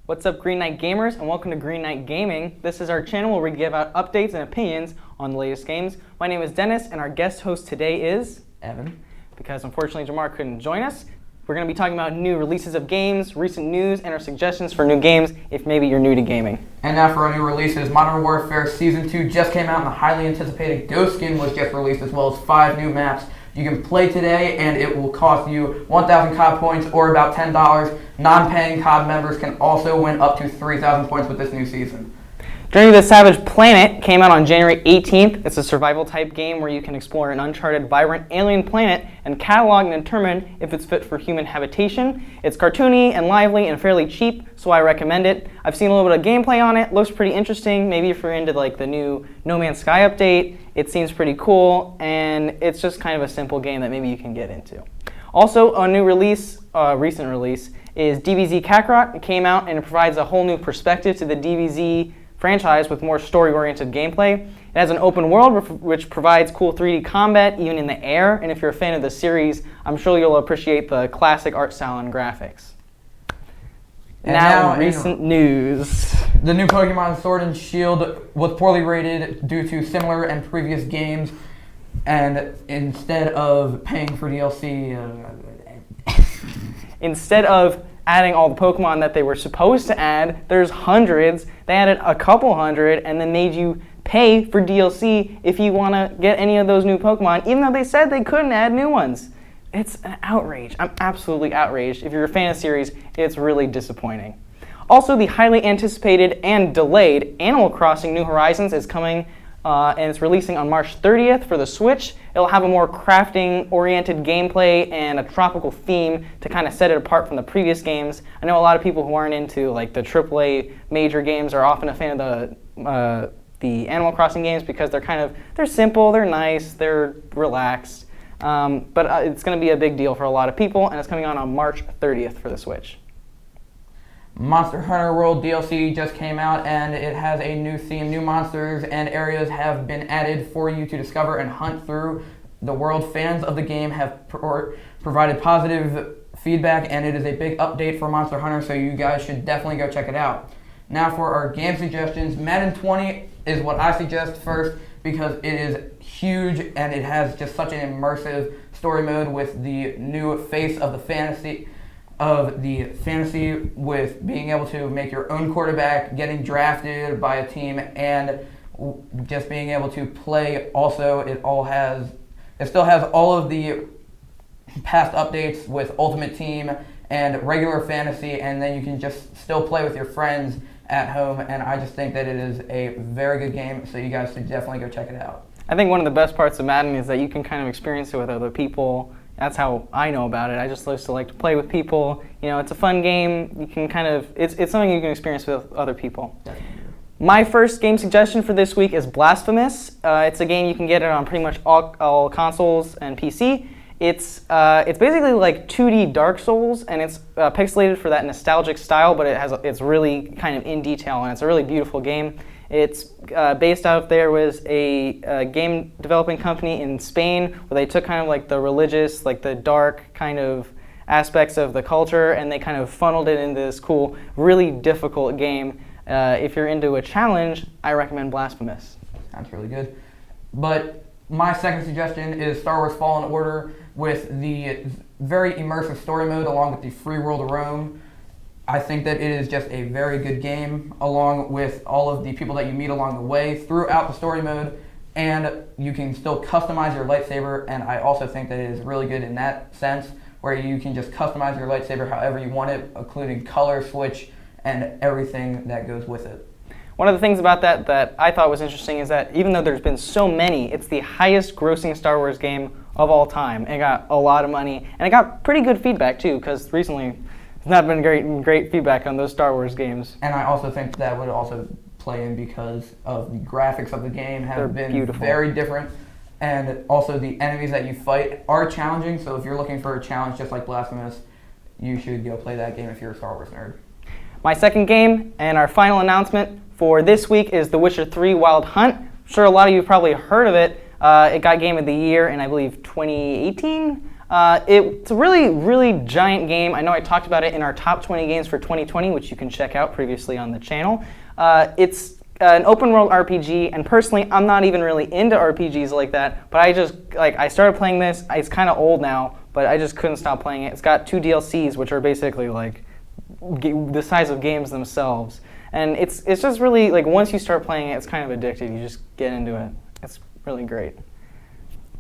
What's up, Green Knight gamers, and welcome to Green Knight Gaming. This is our channel where we give out updates and opinions on the latest games. My name is Dennis, and our guest host today is Evan. Because unfortunately Jamar couldn't join us. We're going to be talking about new releases of games, recent news, and our suggestions for new games if maybe you're new to gaming. And now for our new releases, Modern Warfare Season 2 just came out, and the highly anticipated Ghost skin was just released, as well as 5 new maps. You can play today, and it will cost you 1,000 COD points, or about $10. Non-paying COD members can also win up to 3,000 points with this new season. Journey to the Savage Planet came out on January 18th. It's a survival-type game where you can explore an uncharted, vibrant alien planet and catalog and determine if it's fit for human habitation. It's cartoony and lively and fairly cheap, so I recommend it. I've seen a little bit of gameplay on it. Looks pretty interesting. Maybe if you're into like the new No Man's Sky update, it seems pretty cool, and it's just kind of a simple game that maybe you can get into. Also, a new release, recent release, is DBZ Kakarot. It came out and it provides a whole new perspective to the DBZ franchise with more story-oriented gameplay. It has an open world which provides cool 3D combat even in the air, and if you're a fan of the series, I'm sure you'll appreciate the classic art style and graphics. And now recent news. The new Pokemon Sword and Shield was poorly rated due to similar and previous games, and instead of paying for DLC, instead of adding all the Pokemon that they were supposed to add, there's hundreds. They added a couple hundred and then made you pay for DLC if you want to get any of those new Pokemon, even though they said they couldn't add new ones. It's an outrage. I'm absolutely outraged. If you're a fan of the series, it's really disappointing. Also, the highly anticipated and delayed Animal Crossing New Horizons is coming and it's releasing on March 30th for the Switch. It'll have a more crafting-oriented gameplay and a tropical theme to kind of set it apart from the previous games. I know a lot of people who aren't into like the AAA major games are often a fan of the Animal Crossing games because they're simple, they're nice, they're relaxed. But it's going to be a big deal for a lot of people, and it's coming out on March 30th for the Switch. Monster Hunter World DLC just came out, and it has a new theme. New monsters and areas have been added for you to discover and hunt through. The world fans of the game have provided positive feedback, and it is a big update for Monster Hunter, so you guys should definitely go check it out. Now for our game suggestions, Madden 20 is what I suggest first because it is huge and it has just such an immersive story mode with the new face of the fantasy with being able to make your own quarterback, getting drafted by a team, and just being able to play. Also, it still has all of the past updates with Ultimate Team and regular fantasy, and then you can just still play with your friends at home, and I just think that it is a very good game, so you guys should definitely go check it out. I think one of the best parts of Madden is that you can kind of experience it with other people. That's how I know about it. I just used to like to play with people. You know, it's a fun game. You can it's something you can experience with other people. My first game suggestion for this week is Blasphemous. It's a game you can get it on pretty much all consoles and PC. It's basically like 2D Dark Souls, and it's pixelated for that nostalgic style, but it's really kind of in detail, and it's a really beautiful game. It's based out there was a game developing company in Spain where they took kind of like the religious, like the dark kind of aspects of the culture, and they kind of funneled it into this cool, really difficult game. If you're into a challenge, I recommend Blasphemous. Sounds really good. But my second suggestion is Star Wars Fallen Order with the very immersive story mode along with the free world of Rome. I think that it is just a very good game, along with all of the people that you meet along the way throughout the story mode, and you can still customize your lightsaber, and I also think that it is really good in that sense, where you can just customize your lightsaber however you want it, including color switch and everything that goes with it. One of the things about that I thought was interesting is that even though there's been so many, it's the highest grossing Star Wars game of all time. It got a lot of money, and it got pretty good feedback too, because recently it's not been great feedback on those Star Wars games. And I also think that would also play in because of the graphics of the game have been beautiful. Very different. And also the enemies that you fight are challenging, so if you're looking for a challenge just like Blasphemous, you should go play that game if you're a Star Wars nerd. My second game and our final announcement for this week is The Witcher 3 Wild Hunt. I'm sure a lot of you have probably heard of it. It got Game of the Year in, I believe, 2018. It's a really, really giant game. I know I talked about it in our top 20 games for 2020, which you can check out previously on the channel. It's an open world RPG, and personally, I'm not even really into RPGs like that, but I started playing this. It's kind of old now, but I just couldn't stop playing it. It's got 2 DLCs, which are basically like the size of games themselves. And it's just really, like, once you start playing it, it's kind of addictive. You just get into it. It's really great.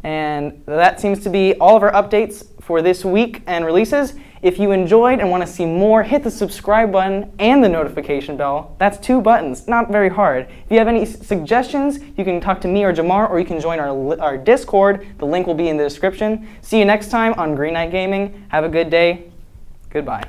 And that seems to be all of our updates for this week and releases. If you enjoyed and want to see more, hit the subscribe button and the notification bell. That's 2 buttons, not very hard. If you have any suggestions, you can talk to me or Jamar, or you can join our Discord. The link will be in the description. See you next time on Green Knight Gaming. Have a good day. Goodbye.